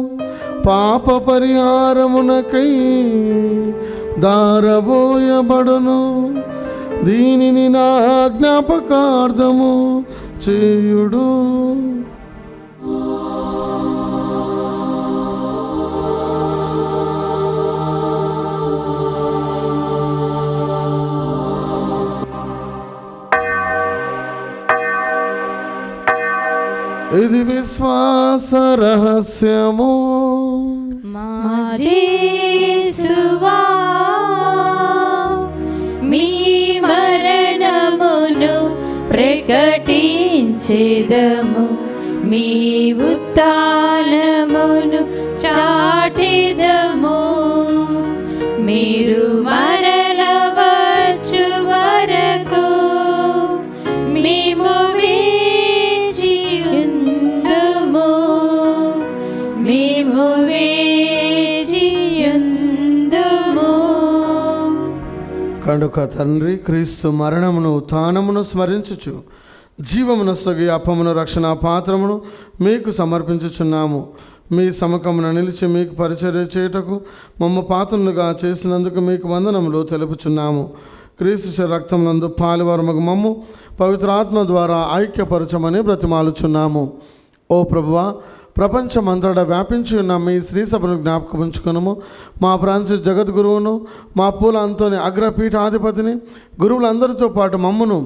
పాప పరిహారమునకై దారబోయబడును. దీనిని నా జ్ఞాపకార్థము చేయుడు. ఇది విశ్వాస రహస్యము. మా యేసువా, మీ మరణమును ప్రకటించెదము, మీ ఉత్థానమును చాటెదము. మీరు మరల వచ్చు వరకు మేము వేచియుందుము, మేము వేచియుందుము. కనుక తండ్రి, క్రీస్తు మరణమును ఉత్థానమును స్మరించుచు జీవమును సగి అప్పమును రక్షణ పాత్రమును మీకు సమర్పించుచున్నాము. మీ సముఖమున నిలిచి మీకు పరిచర్య చేయుటకు మమ్మ పాత్రలుగా చేసినందుకు మీకు వందనములు తెలుపుచున్నాము. క్రీస్తు రక్తమునందు పాలువారముగు మమ్ము పవిత్రాత్మ ద్వారా ఐక్యపరచమని బ్రతిమాలుచున్నాము. ఓ ప్రభువా, ప్రపంచమంతటా వ్యాపించి ఉన్న మీ శ్రీ సభను జ్ఞాపకం ఉంచుకున్నాము. మా ఫ్రాన్సిస్ జగద్గురువును, మా పూల అంతోని అగ్రపీఠాధిపతిని, గురువులందరితో పాటు మమ్మను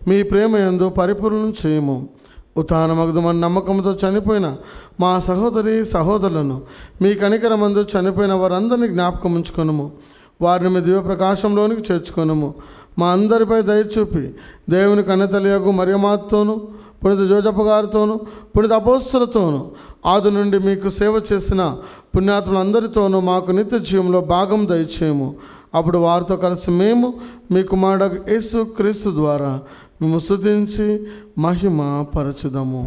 మీ ప్రేమ యందు పరిపూర్ణం చేయము. ఉత్థానమగుదమని నమ్మకంతో చనిపోయిన మా సహోదరి సహోదరులను మీ కనికరమందు చనిపోయిన వారందరినీ జ్ఞాపకం ఉంచుకొనుము. వారిని మీ దివ్య ప్రకాశంలోనికి చేర్చుకొనుము. మా అందరిపై దయచూపి దేవుని కన్నతలియగు మరియమాతోను, పునీత జోజప్ప గారితోను, పునీత అపోస్తలతోను, ఆది నుండి మీకు సేవ చేసిన పుణ్యాత్ములందరితోనూ మాకు నిత్య జీవంలో భాగం దయచేయము. అప్పుడు వారితో కలిసి మేము మీ కుమారుడు యేసు క్రీస్తు ద్వారా మేము స్తుతించి మహిమ పరచుదము.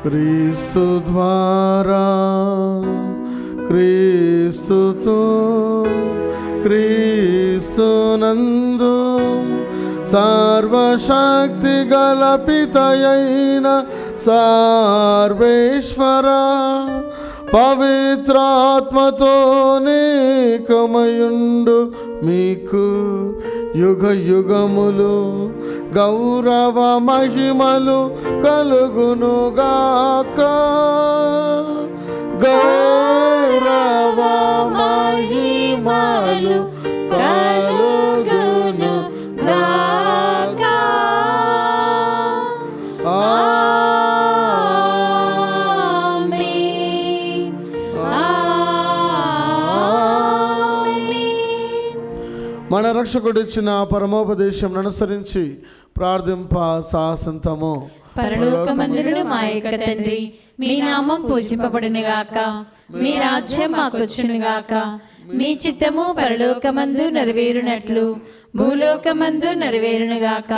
క్రీస్తు ద్వారా, క్రీస్తుతో, క్రీస్తునందు సర్వశక్తి గల పితయైన సర్వేశ్వర పవిత్రాత్మతో నేకమయుండు మీకు యుగ యుగములు గౌరవ మహిమలు కలుగునుగాక. గౌరవ మహిమలు కలుగునుగాక. ఆమేన్. ఆమేన్. మన రక్షకుడిచ్చిన పరమోపదేశం అనుసరించి ప్రార్థింప సాసంతము. పరలోకమందున మా యొక్క తండ్రి, మీ నామం పూజింపబడునుగాక, మీ రాజ్యం మాకొచ్చునుగాక, మీ చిత్తము పరలోకమందు నెరవేరునట్లు భూలోకమందు నెరవేరునుగాక.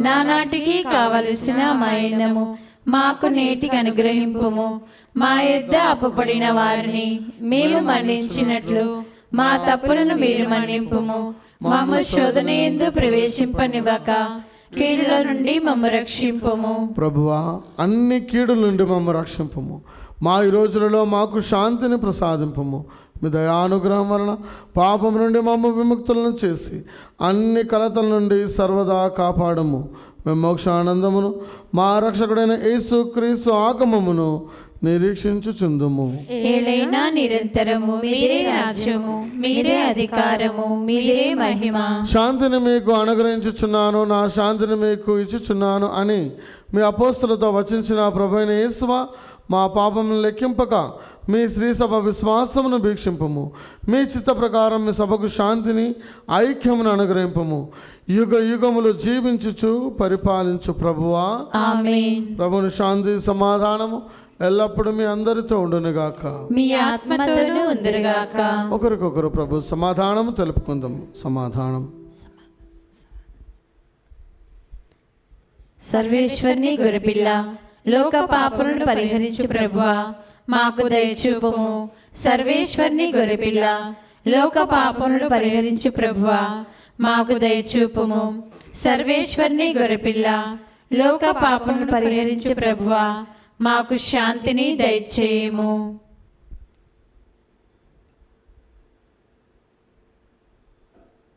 నానాటికి కావలసిన మా అన్నము మాకు నేటికి అనుగ్రహింపుము. మా యొద్ద అప్పుపడిన వారిని మేము మన్నించినట్లు మా తప్పులను మీరు మన్నింపుము. మమ్ము శోధన యందు ప్రవేశింపనివ్వక కీడుల నుండి మమ్ము రక్షింపుము. ప్రభువా, అన్ని కీడుల నుండి మమ్ము రక్షింపము. మా ఈ రోజులలో మాకు శాంతిని ప్రసాదింపము. మీ దయానుగ్రహం వలన పాపం నుండి మమ్ము విముక్తులను చేసి అన్ని కలతల నుండి సర్వదా కాపాడము. మేము మోక్షానందమును మా రక్షకుడైన యేసుక్రీస్తు ఆగమమును నిరీక్షించుచుందుము. ఏలైనా నిరంతరము మీరే రాజ్యము, మీరే అధికారము, మీరే మహిమ. శాంతిని మీకు అనుగ్రహించుచున్నాను, నా శాంతిని మీకు ఇచ్చుచున్నాను అని మీ అపోస్తలతో వచించిన ప్రభువైన యేసువా, మా పాపమును లెక్కింపక మీ శ్రీ సభ విశ్వాసమును వీక్షింపము. మీ చిత్త ప్రకారం మీ సభకు శాంతిని ఐక్యమును అనుగ్రహింపము. యుగ యుగములు జీవించుచు పరిపాలించు ప్రభువా. ఆమేన్. ప్రభుని శాంతి సమాధానము ఎల్లప్పుడూ మీ అందరితో ఉండునుగాక. మీ ఆత్మతోనూ ఉందురుగాక. ఒకరికొకరు ప్రభు సమాధానము తెలుపుకుందాం. సమాధానం. సర్వేశ్వరుని గొర్రెపిల్ల, లోక పాపములను పరిహరించు ప్రభువా, మాకు దయచూపుము. సర్వేశ్వరుని గొర్రెపిల్ల, లోక పాపములను పరిహరించు ప్రభువా, మాకు దయచూపుము. సర్వేశ్వరుని గొర్రెపిల్ల, లోక పాపములను పరిహరించు ప్రభువా, మాకు శాంతిని దయచేయము.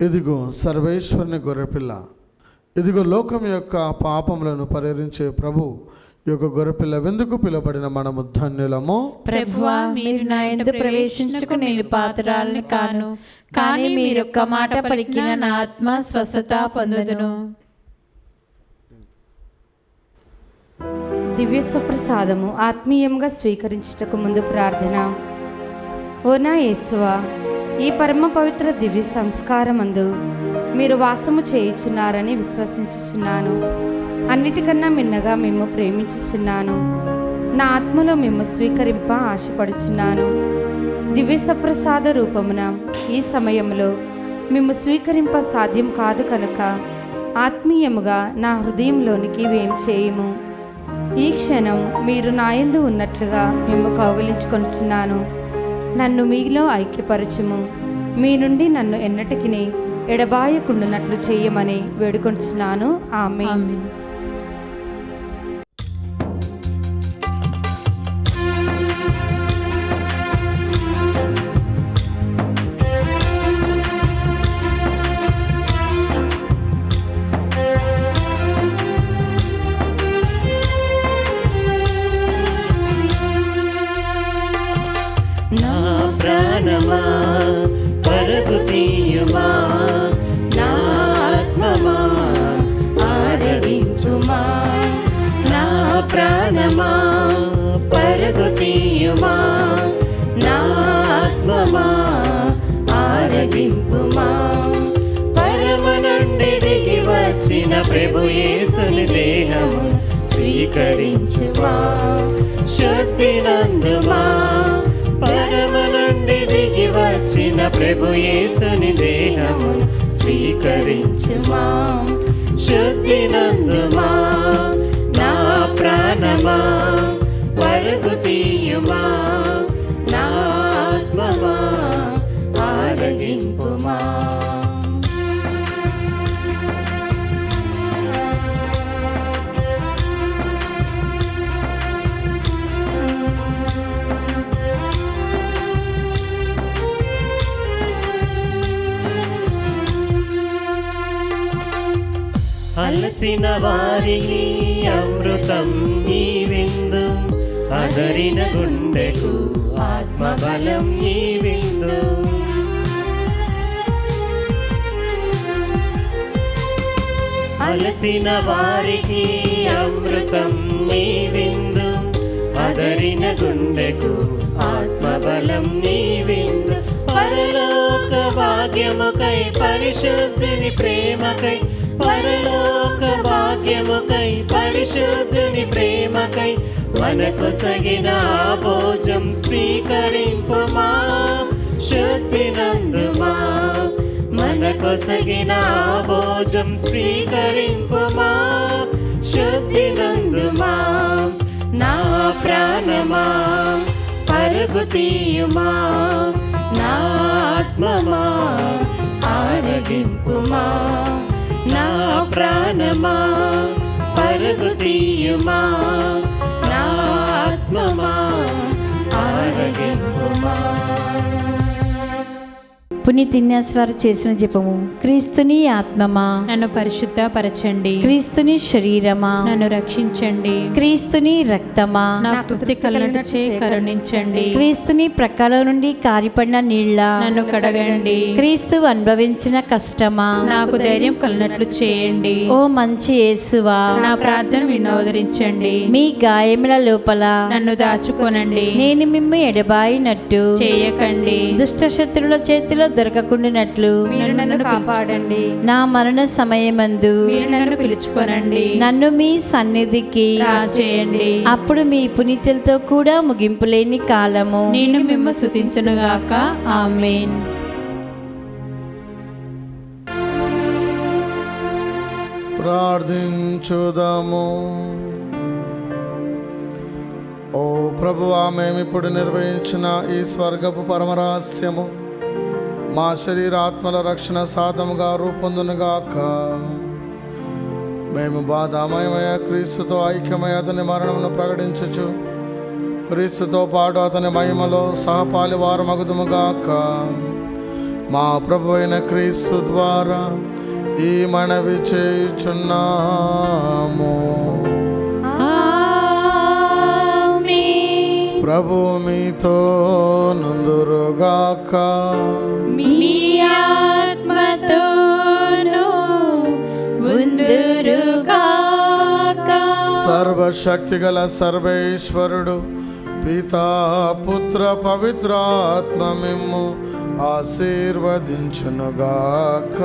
ఇదిగో సర్వేశ్వరుని గొర్రెపిల్ల, ఇదిగో లోకం యొక్క పాపములను పరిహరించే ప్రభు ఈ యొక్క గొర్రెపిల్ల వెందుకు పిలువబడిన మనము ధన్యులము. ప్రభువా, మీరు నా యందు ప్రవేశించుకు నేను పాత్రలను కాను, కానీ మీరొక్క మాట పలికిన నా ఆత్మ స్వస్థత పొందుదును. దివ్య సుప్రసాదము ఆత్మీయంగా స్వీకరించుటకు ముందు ప్రార్థన. ఓ నా యేసువా, ఈ పరమ పవిత్ర దివ్య సంస్కారమందు మీరు వాసము చేయుచున్నారని విశ్వసించుచున్నాను. అన్నిటికన్నా మిన్నగా మేము ప్రేమించుచున్నాను. నా ఆత్మలో మేము స్వీకరింప ఆశపడుచున్నాను. దివ్య సప్రసాద రూపమున ఈ సమయంలో మేము స్వీకరింప సాధ్యం కాదు కనుక ఆత్మీయముగా నా హృదయంలోనికి వేం చేయము. ఈ క్షణం మీరు నాయందు ఉన్నట్లుగా మేము కౌగిలించుకొనుచున్నాను. నన్ను మీలో ఐక్యపరచుము. మీ నుండి నన్ను ఎన్నటికిని ఎడబాయకుండునట్లు చేయమని వేడుకొంటున్నాను. ఆమేన్. నా ప్రాణమా పరుగు తీయుమా, నా ఆత్మమా ఆరగించుమా. నా ప్రాణమా పరుగు తీయుమా, నా ఆత్మమా ఆరగింపుమా. పరమ నుండి దిగి వచ్చిన ప్రభు యేసుని దేహము స్వీకరించుమా, శుద్ధి నందుమా. పరమ నుండి దిగి వచ్చిన ప్రభు యేసుని దేహము స్వీకరించుమా, శుద్ధి నందుమా. నా ప్రాణమా పరుగు తీయుమా, నా ఆత్మమా ఆరగింపుమా. అలసిన వారికి అమృతం ఈ విందు, అదరిన గుండెకు ఆత్మబలం ఈ విందు. అలసిన వారికి అమృతం ఈ విందు, అదరిన గుండెకు ఆత్మబలం ఈ విందు. పరలోక భాగ్యముకై పరిశుద్ధుని ప్రేమకై, పరలోక భాగ్యముకై పరిశుద్ధుని ప్రేమకై, మనకు సగిన భోజం స్వీకరింపుమా, శుద్ధి నందుమా. మనకు సగిన భోజం స్వీకరింపుమా, శుద్ధి నందుమా. నా ప్రాణమా పరుగు తీయుమా, నా ఆత్మమా ఆరగింపుమా. నా ప్రాణమా పరుగు తీయుమా, నా ఆత్మమా ఆరగింపుమా. పునీతిన్యాస్వారు చేసిన జపము. క్రీస్తుని ఆత్మమా నన్ను పరిశుద్ధపరచండి, క్రీస్తుని శరీరమా నన్ను రక్షించండి, క్రీస్తుని రక్తమా నాకు తృప్తి కలిగినట్టు కరుణించండి, క్రీస్తుని ప్రక్కల నుండి కారిపడిన నీళ్ళ నన్ను కడగండి, క్రీస్తు అనుభవించిన కష్టమా నాకు ధైర్యం కలిగినట్లు చేయండి. ఓ మంచి యేసువా నా ప్రార్థన వినోదరించండి, మీ గాయముల లోపల నన్ను దాచుకోనండి, నేను మిమ్ము ఎడబాయినట్టు చేయకండి. దుష్ట శత్రుల చేతిలో దొరకకుండానట్లు మీరు నన్ను కాపాడండి. నా మరణ సమయమందు మీరు నన్ను పిలుచుకోనండి, నన్ను మీ సన్నిధికి చేయండి. అప్పుడు మీ పునీతులతో కూడా ముగింపు లేని కాలము నేను మిమ్ము స్తుతించునుగాక. ఆమేన్. ప్రార్థించుదాము. ఓ ప్రభువా, మేమిప్పుడు నిర్వహించిన ఈ స్వర్గపు పరమరహస్యము మా శరీరాత్మల రక్షణ సాధముగా రూపొందునుగాక. మేము బాధామయమయ క్రీస్తుతో ఐక్యమై అతని మరణమును ప్రకటించుచు క్రీస్తుతో పాటు అతని మహిమలో సహపాలి వారు మగుదుముగాక. మా ప్రభు అయిన క్రీస్తు ద్వారా ఈ మనవి చేయుచున్నాము. ప్రభు మీతో నుందురుగాక. మీ ఆత్మతోను ఉందురుగాక. సర్వశక్తిగల సర్వేశ్వరుడు పితా పుత్ర పవిత్రాత్మ మిమ్ము ఆశీర్వదించునుగాక.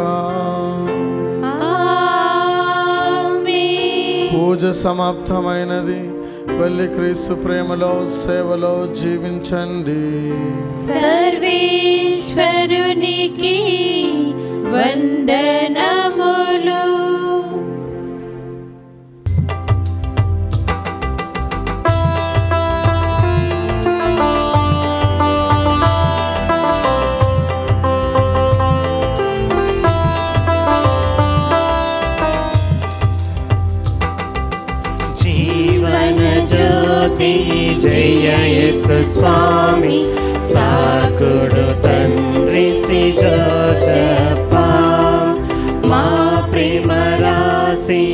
పూజ సమాప్తమైనది. వెళ్ళి క్రీస్తు ప్రేమలో సేవలో జీవించండి. సర్వేశ్వరునికి వందనములు. జయ యేసు స్వామి సాకుడు తండ్రి శ్రీ జోజప్ప, మా ప్రేమ రాశి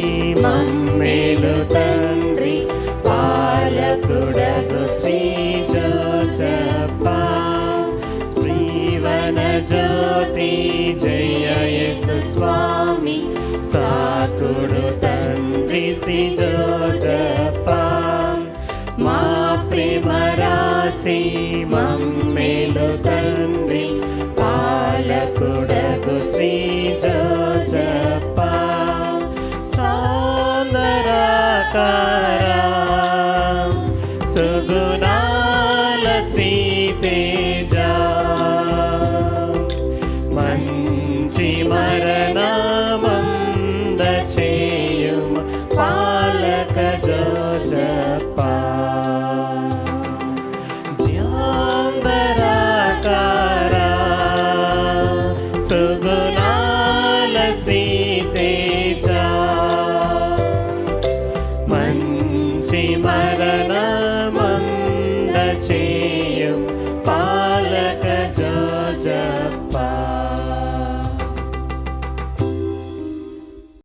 మమ్మేలు తండ్రి పాలకుడగు శ్రీ జోజప్ప. జీవన జ్యోతి జయ యేసు స్వామి సాకుడు తండ్రి శ్రీ జోజప్ప, మా ప్రేమ రాశి మమ్మేలు తండ్రి పాలకుడగు శ్రీ జోజప్ప. సౌందరాకార సుగుణాల శ్రీ తేజ, మంచి మరణమంద చేయుమ పాలక జోజప్ప. సుగుణ